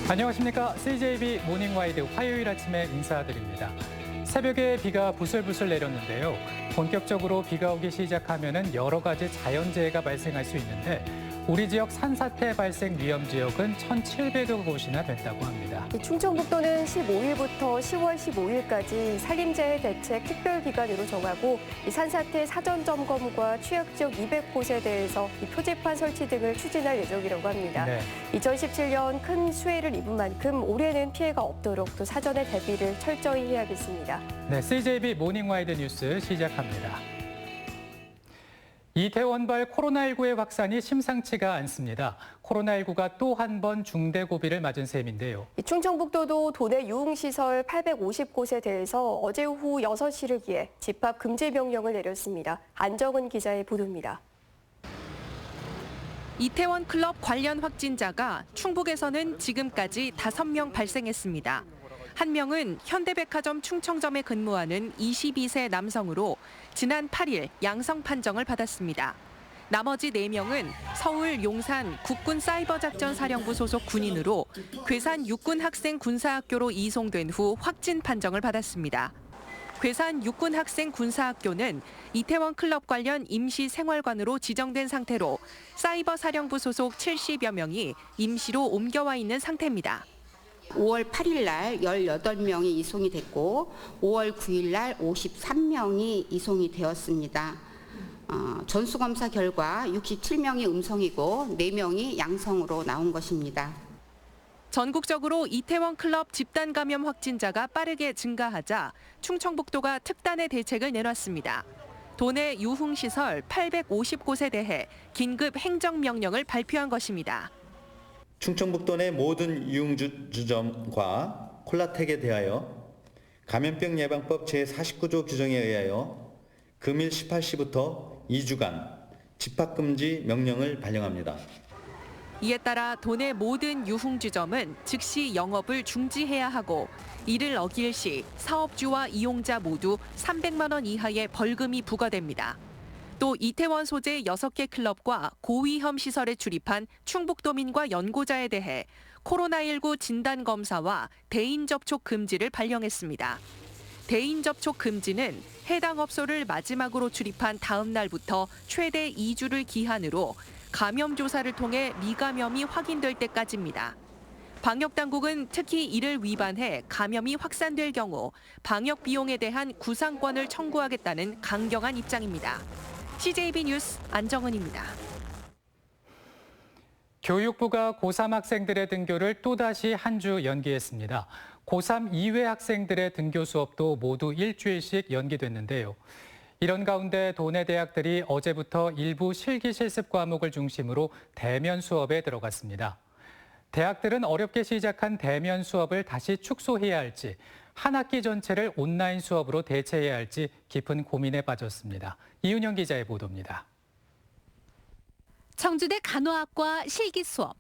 안녕하십니까. CJB 모닝와이드 화요일 아침에 인사드립니다. 새벽에 비가 부슬부슬 내렸는데요. 본격적으로 비가 오기 시작하면 여러 가지 자연재해가 발생할 수 있는데 우리 지역 산사태 발생 위험 지역은 1,700여 곳이나 된다고 합니다. 충청북도는 15일부터 10월 15일까지 산림재해 대책 특별기간으로 정하고 산사태 사전 점검과 취약지역 200곳에 대해서 표지판 설치 등을 추진할 예정이라고 합니다. 네. 2017년 큰 수해를 입은 만큼 올해는 피해가 없도록 또 사전에 대비를 철저히 해야겠습니다. 네, CJB 모닝와이드 뉴스 시작합니다. 이태원발 코로나19의 확산이 심상치가 않습니다. 코로나19가 또 한 번 중대 고비를 맞은 셈인데요. 충청북도도 도내 유흥시설 850곳에 대해서 어제 오후 6시를 기해 집합 금지 명령을 내렸습니다. 안정은 기자의 보도입니다. 이태원 클럽 관련 확진자가 충북에서는 지금까지 5명 발생했습니다. 한 명은 현대백화점 충청점에 근무하는 22세 남성으로 지난 8일 양성 판정을 받았습니다. 나머지 4명은 서울 용산 국군사이버작전사령부 소속 군인으로 괴산 육군학생군사학교로 이송된 후 확진 판정을 받았습니다. 괴산 육군학생군사학교는 이태원 클럽 관련 임시 생활관으로 지정된 상태로 사이버사령부 소속 70여 명이 임시로 옮겨와 있는 상태입니다. 5월 8일 날 18명이 이송이 됐고 5월 9일 날 53명이 이송이 되었습니다. 전수검사 결과 67명이 음성이고 4명이 양성으로 나온 것입니다. 전국적으로 이태원 클럽 집단 감염 확진자가 빠르게 증가하자 충청북도가 특단의 대책을 내놨습니다. 도내 유흥시설 850곳에 대해 긴급 행정명령을 발표한 것입니다. 충청북도 내 모든 유흥주점과 콜라텍에 대하여 감염병 예방법 제49조 규정에 의하여 금일 18시부터 2주간 집합금지 명령을 발령합니다. 이에 따라 도내 모든 유흥주점은 즉시 영업을 중지해야 하고 이를 어길 시 사업주와 이용자 모두 300만 원 이하의 벌금이 부과됩니다. 또 이태원 소재 6개 클럽과 고위험 시설에 출입한 충북도민과 연고자에 대해 코로나19 진단검사와 대인 접촉 금지를 발령했습니다. 대인 접촉 금지는 해당 업소를 마지막으로 출입한 다음 날부터 최대 2주를 기한으로 감염 조사를 통해 미감염이 확인될 때까지입니다. 방역당국은 특히 이를 위반해 감염이 확산될 경우 방역 비용에 대한 구상권을 청구하겠다는 강경한 입장입니다. CJB 뉴스 안정은입니다. 교육부가 고3 학생들의 등교를 또다시 한 주 연기했습니다. 고3 이외 학생들의 등교 수업도 모두 일주일씩 연기됐는데요. 이런 가운데 도내 대학들이 어제부터 일부 실기 실습 과목을 중심으로 대면 수업에 들어갔습니다. 대학들은 어렵게 시작한 대면 수업을 다시 축소해야 할지, 한 학기 전체를 온라인 수업으로 대체해야 할지 깊은 고민에 빠졌습니다. 이윤영 기자의 보도입니다. 청주대 간호학과 실기 수업.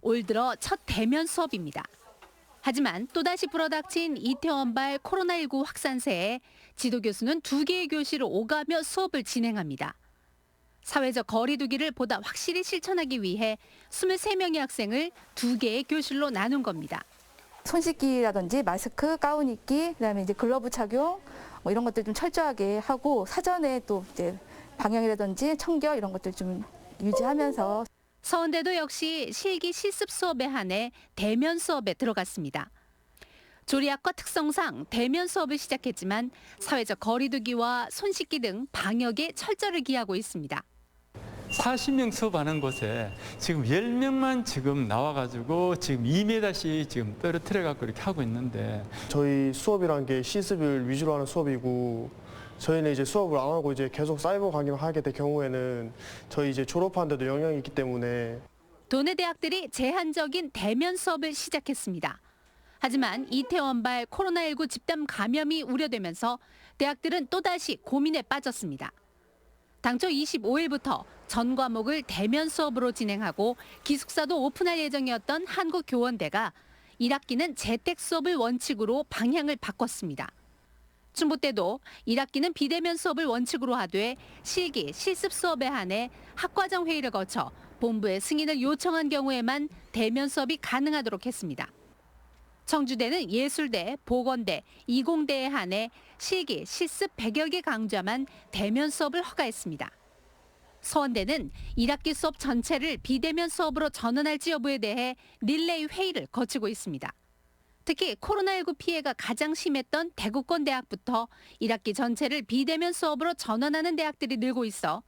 올 들어 첫 대면 수업입니다. 하지만 또다시 불어닥친 이태원발 코로나19 확산세에 지도 교수는 2개의 교실을 오가며 수업을 진행합니다. 사회적 거리 두기를 보다 확실히 실천하기 위해 23명의 학생을 2개의 교실로 나눈 겁니다. 손 씻기라든지 마스크, 가운 입기, 그다음에 이제 글러브 착용 이런 것들 좀 철저하게 하고 사전에 또 이제 방역이라든지 청결 이런 것들 좀 유지하면서 서원대도 역시 실기 실습 수업에 한해 대면 수업에 들어갔습니다. 조리학과 특성상 대면 수업을 시작했지만 사회적 거리 두기와 손 씻기 등 방역에 철저를 기하고 있습니다. 40명 수업하는 곳에 지금 10명만 지금 나와가지고 지금 2m씩 지금 떨어뜨려갖고 이렇게 하고 있는데 저희 수업이란 게 실습을 위주로 하는 수업이고 저희는 이제 수업을 안 하고 이제 계속 사이버 강의를 하게 될 경우에는 저희 이제 졸업하는데도 영향이 있기 때문에 도내 대학들이 제한적인 대면 수업을 시작했습니다. 하지만 이태원발 코로나19 집단 감염이 우려되면서 대학들은 또다시 고민에 빠졌습니다. 당초 25일부터 전 과목을 대면 수업으로 진행하고 기숙사도 오픈할 예정이었던 한국교원대가 1학기는 재택 수업을 원칙으로 방향을 바꿨습니다. 중부 때도 1학기는 비대면 수업을 원칙으로 하되 실기, 실습 수업에 한해 학과장 회의를 거쳐 본부의 승인을 요청한 경우에만 대면 수업이 가능하도록 했습니다. 청주대는 예술대, 보건대, 이공대에 한해 실기, 실습 100여 개 강좌만 대면 수업을 허가했습니다. 서원대는 1학기 수업 전체를 비대면 수업으로 전환할지 여부에 대해 릴레이 회의를 거치고 있습니다. 특히 코로나19 피해가 가장 심했던 대구권 대학부터 1학기 전체를 비대면 수업으로 전환하는 대학들이 늘고 있어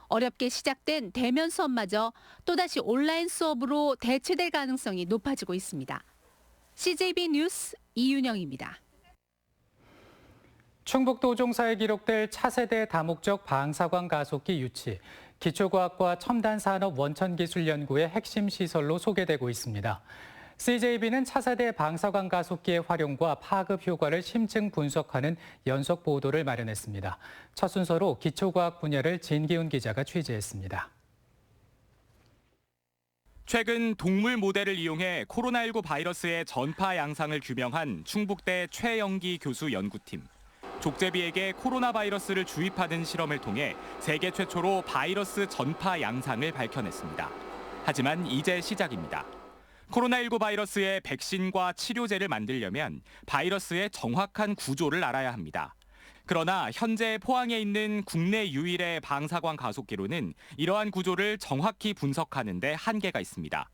어렵게 시작된 대면 수업마저 또다시 온라인 수업으로 대체될 가능성이 높아지고 있습니다. CJB 뉴스 이윤영입니다. 충북 도종사에 기록될 차세대 다목적 방사광 가속기 유치, 기초과학과 첨단산업 원천기술연구의 핵심 시설로 소개되고 있습니다. CJB는 차세대 방사광 가속기의 활용과 파급 효과를 심층 분석하는 연속 보도를 마련했습니다. 첫 순서로 기초과학 분야를 진기훈 기자가 취재했습니다. 최근 동물 모델을 이용해 코로나19 바이러스의 전파 양상을 규명한 충북대 최영기 교수 연구팀. 족제비에게 코로나 바이러스를 주입하는 실험을 통해 세계 최초로 바이러스 전파 양상을 밝혀냈습니다. 하지만 이제 시작입니다. 코로나19 바이러스의 백신과 치료제를 만들려면 바이러스의 정확한 구조를 알아야 합니다. 그러나 현재 포항에 있는 국내 유일의 방사광 가속기로는 이러한 구조를 정확히 분석하는 데 한계가 있습니다.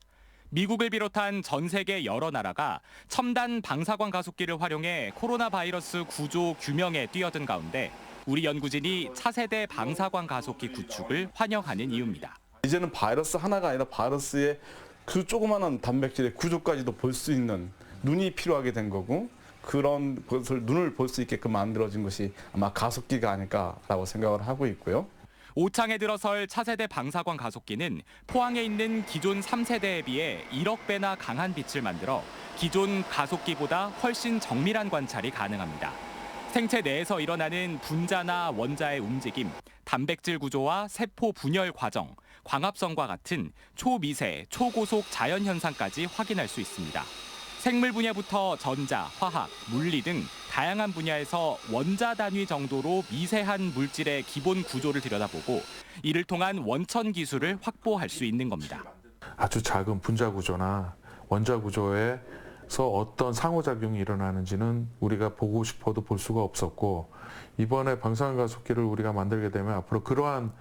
미국을 비롯한 전 세계 여러 나라가 첨단 방사광 가속기를 활용해 코로나 바이러스 구조 규명에 뛰어든 가운데 우리 연구진이 차세대 방사광 가속기 구축을 환영하는 이유입니다. 이제는 바이러스 하나가 아니라 바이러스의 그 조그마한 단백질의 구조까지도 볼 수 있는 눈이 필요하게 된 거고, 그런 것을 눈을 볼 수 있게끔 만들어진 것이 아마 가속기가 아닐까라고 생각을 하고 있고요. 오창에 들어설 차세대 방사광 가속기는 포항에 있는 기존 3세대에 비해 1억 배나 강한 빛을 만들어 기존 가속기보다 훨씬 정밀한 관찰이 가능합니다. 생체 내에서 일어나는 분자나 원자의 움직임, 단백질 구조와 세포 분열 과정, 광합성과 같은 초미세, 초고속 자연 현상까지 확인할 수 있습니다. 생물 분야부터 전자, 화학, 물리 등 다양한 분야에서 원자 단위 정도로 미세한 물질의 기본 구조를 들여다보고 이를 통한 원천 기술을 확보할 수 있는 겁니다. 아주 작은 분자 구조나 원자 구조에서 어떤 상호작용이 일어나는지는 우리가 보고 싶어도 볼 수가 없었고, 이번에 방사광 가속기를 우리가 만들게 되면 앞으로 그러한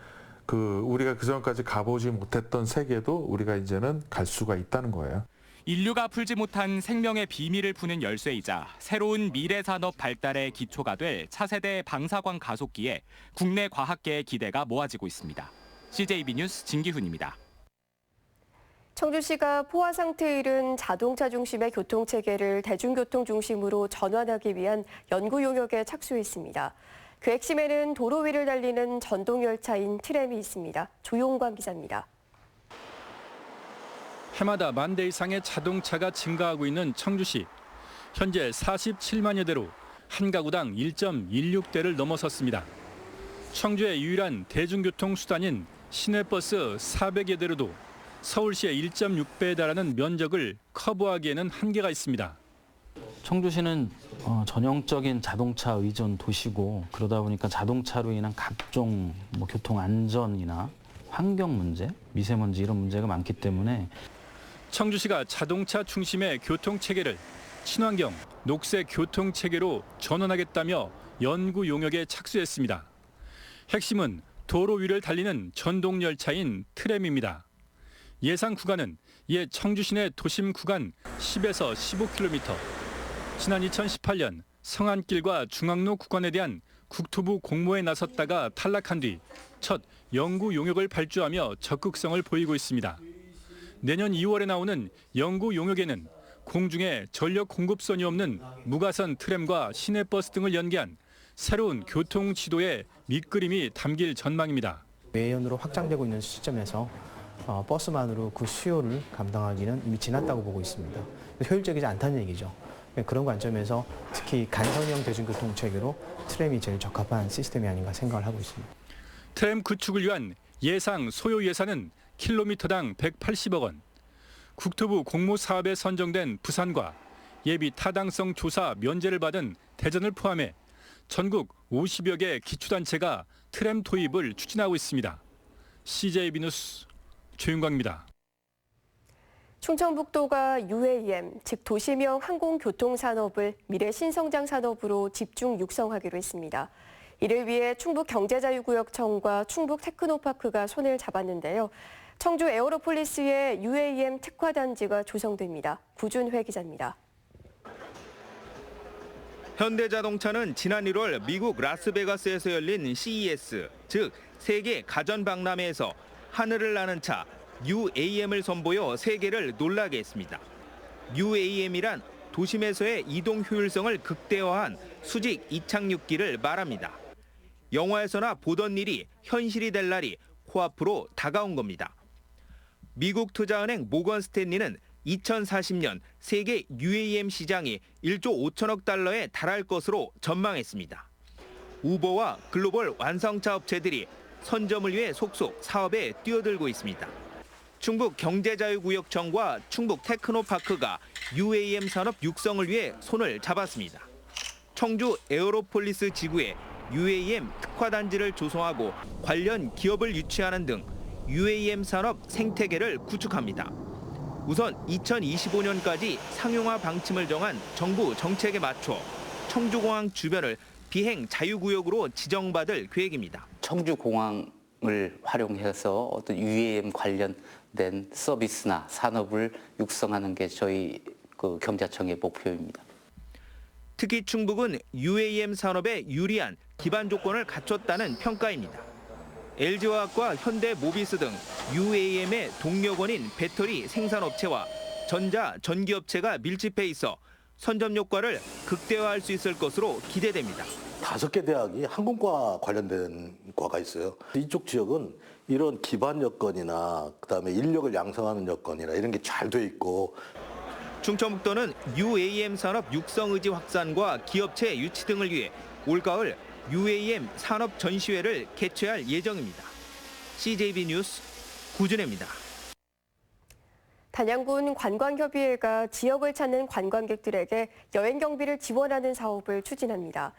우리가 그전까지 가보지 못했던 세계도 우리가 이제는 갈 수가 있다는 거예요. 인류가 풀지 못한 생명의 비밀을 푸는 열쇠이자 새로운 미래 산업 발달의 기초가 될 차세대 방사광 가속기에 국내 과학계의 기대가 모아지고 있습니다. CJB 뉴스 진기훈입니다. 청주시가 포화 상태에 이른 자동차 중심의 교통체계를 대중교통 중심으로 전환하기 위한 연구 용역에 착수했습니다. 그 핵심에는 도로 위를 달리는 전동열차인 트램이 있습니다. 조용관 기자입니다. 해마다 10,000대 이상의 자동차가 증가하고 있는 청주시. 현재 47만여 대로 한 가구당 1.16대를 넘어섰습니다. 청주의 유일한 대중교통 수단인 시내버스 400여 대로도 서울시의 1.6배에 달하는 면적을 커버하기에는 한계가 있습니다. 청주시는 전형적인 자동차 의존 도시고, 그러다 보니까 자동차로 인한 각종 교통 안전이나 환경 문제, 미세먼지 이런 문제가 많기 때문에 청주시가 자동차 중심의 교통체계를 친환경, 녹색 교통체계로 전환하겠다며 연구 용역에 착수했습니다. 핵심은 도로 위를 달리는 전동열차인 트램입니다. 예상 구간은 옛 청주 시내 도심 구간 10에서 15km, 지난 2018년 성안길과 중앙로 구간에 대한 국토부 공모에 나섰다가 탈락한 뒤 첫 연구 용역을 발주하며 적극성을 보이고 있습니다. 내년 2월에 나오는 연구 용역에는 공중에 전력 공급선이 없는 무가선 트램과 시내버스 등을 연계한 새로운 교통 지도의 밑그림이 담길 전망입니다. 매연으로 확장되고 있는 시점에서 버스만으로 그 수요를 감당하기는 이미 지났다고 보고 있습니다. 효율적이지 않다는 얘기죠. 그런 관점에서 특히 간선형 대중교통 체계로 트램이 제일 적합한 시스템이 아닌가 생각을 하고 있습니다. 트램 구축을 위한 예상 소요 예산은 킬로미터당 180억 원. 국토부 공모 사업에 선정된 부산과 예비 타당성 조사 면제를 받은 대전을 포함해 전국 50여 개 기초단체가 트램 도입을 추진하고 있습니다. CJB 뉴스 최윤광입니다. 충청북도가 UAM, 즉 도시명 항공교통산업을 미래 신성장 산업으로 집중 육성하기로 했습니다. 이를 위해 충북경제자유구역청과 충북테크노파크가 손을 잡았는데요. 청주 에어로폴리스의 UAM 특화단지가 조성됩니다. 구준회 기자입니다. 현대자동차는 지난 1월 미국 라스베가스에서 열린 CES, 즉 세계 가전박람회에서 하늘을 나는 차 UAM을 선보여 세계를 놀라게 했습니다. UAM이란 도심에서의 이동 효율성을 극대화한 수직 이착륙기를 말합니다. 영화에서나 보던 일이 현실이 될 날이 코앞으로 다가온 겁니다. 미국 투자은행 모건 스탠리는 2040년 세계 UAM 시장이 1조 5천억 달러에 달할 것으로 전망했습니다. 우버와 글로벌 완성차 업체들이 선점을 위해 속속 사업에 뛰어들고 있습니다. 충북경제자유구역청과 충북테크노파크가 UAM 산업 육성을 위해 손을 잡았습니다. 청주 에어로폴리스 지구에 UAM 특화단지를 조성하고 관련 기업을 유치하는 등 UAM 산업 생태계를 구축합니다. 우선 2025년까지 상용화 방침을 정한 정부 정책에 맞춰 청주공항 주변을 비행 자유구역으로 지정받을 계획입니다. 청주공항을 활용해서 어떤 UAM 관련된 서비스나 산업을 육성하는 게 저희 경자청의 목표입니다. 특히 충북은 UAM 산업에 유리한 기반 조건을 갖췄다는 평가입니다. LG화학과 현대모비스 등 UAM의 동력원인 배터리 생산업체와 전자, 전기업체가 밀집해 있어 선점 효과를 극대화할 수 있을 것으로 기대됩니다. 5개 대학이 항공과 관련된 과가 있어요. 이쪽 지역은 이런 기반 여건이나 그다음에 인력을 양성하는 여건이나 이런 게 잘 돼 있고 충청북도는 UAM 산업 육성 의지 확산과 기업체 유치 등을 위해 올가을 UAM 산업 전시회를 개최할 예정입니다. CJB 뉴스 구준혜입니다. 단양군 관광협의회가 지역을 찾는 관광객들에게 여행 경비를 지원하는 사업을 추진합니다.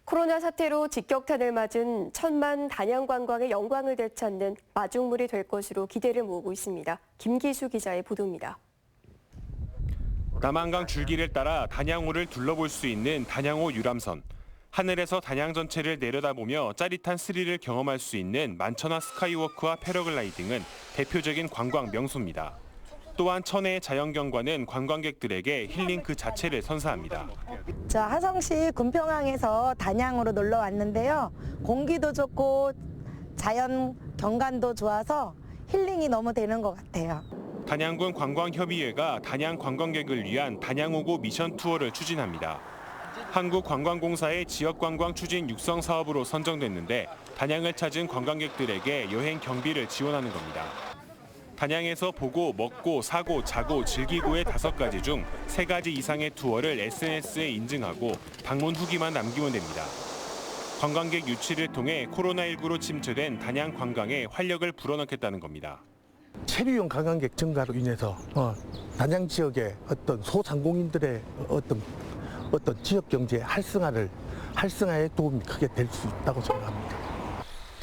코로나 사태로 직격탄을 맞은 천만 단양 관광의 영광을 되찾는 마중물이 될 것으로 기대를 모으고 있습니다. 김기수 기자의 보도입니다. 남한강 줄기를 따라 단양호를 둘러볼 수 있는 단양호 유람선. 하늘에서 단양 전체를 내려다보며 짜릿한 스릴을 경험할 수 있는 만천하 스카이워크와 패러글라이딩은 대표적인 관광 명소입니다. 또한 천혜의 자연경관은 관광객들에게 힐링 그 자체를 선사합니다. 저 하성시 군평항에서 단양으로 놀러 왔는데요. 공기도 좋고 자연 경관도 좋아서 힐링이 너무 되는 것 같아요. 단양군 관광협의회가 단양 관광객을 위한 단양호고 미션 투어를 추진합니다. 한국관광공사의 지역관광 추진 육성 사업으로 선정됐는데 단양을 찾은 관광객들에게 여행 경비를 지원하는 겁니다. 단양에서 보고, 먹고, 사고, 자고, 즐기고의 5가지 중 3가지 이상의 투어를 SNS에 인증하고 방문 후기만 남기면 됩니다. 관광객 유치를 통해 코로나19로 침체된 단양 관광에 활력을 불어넣겠다는 겁니다. 체류용 관광객 증가로 인해서 단양 지역의 어떤 소상공인들의 어떤 지역 경제 활성화에 도움이 크게 될 수 있다고 생각합니다.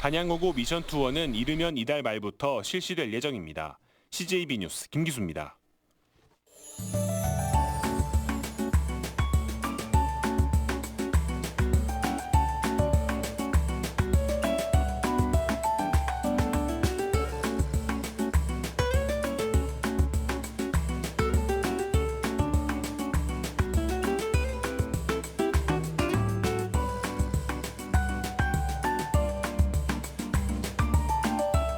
단양호고 미션 투어는 이르면 이달 말부터 실시될 예정입니다. CJB 뉴스 김기수입니다.